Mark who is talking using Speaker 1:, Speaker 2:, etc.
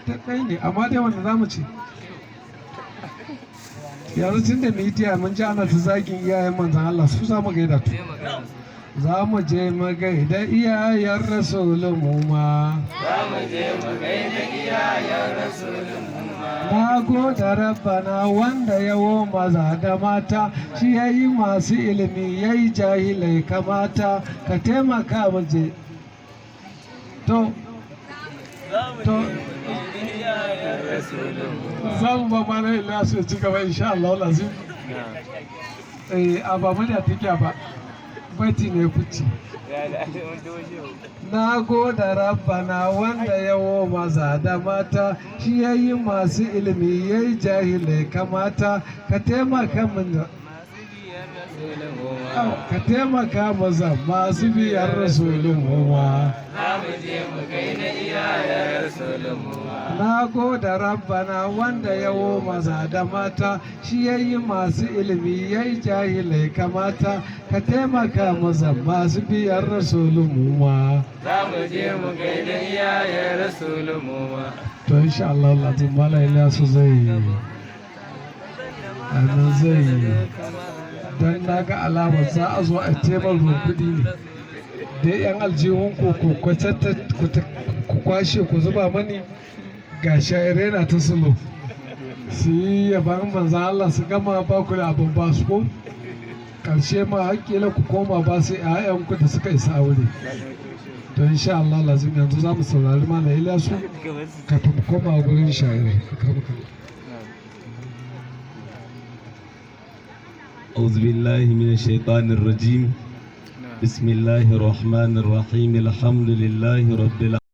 Speaker 1: ta ɗaya ne amma dai wanda za mu ce yanzu tun da midiya mun ji ana ta zagin iyayen manzan Allah su za mu gaida tu za mu je mu gaida iyayen rasulun mu ma na goda rabbana wanda yawo maza da mata shi ya yi masu ilimi ya yi jahilai kamata ka taimaka mu je to za mu ba mana ila su ci gaba insha Allah lazim a ba mu da take ba baiti ne kuci na goda rabbana wanda yawo maza da mata shi yayi masu ilimi yayi jahilai kamata ka taimaka min ka taimaka maza masu biyar rasulun muwa na goda rabbana wanda yawo maza da mata shi yayi masu ilimi yayi jahilai kamata ka taimaka maza masu biyar rasulun muwa
Speaker 2: za mu je mu gaida iyayen rasulun muwa
Speaker 1: to insha Allah lazim mala Ilyasu zai don na ga alamar za a zo a tebar kuɗi ne da yan aljihun ku kwashe ku zuba mani ga sha'irai na ta sulo su yi yaban manzan Allah su gama ba ku da abin ba su ko ƙarshe ma haƙƙila ku koma ba su ‘ya'yanku da suka isa aure to insha Allah lazim yanzu za mu saurari mana Ilyasu kafin mu koma gurin sha'irai
Speaker 3: أعوذ بالله من الشيطان الرجيم بسم الله الرحمن الرحيم الحمد لله رب العالمين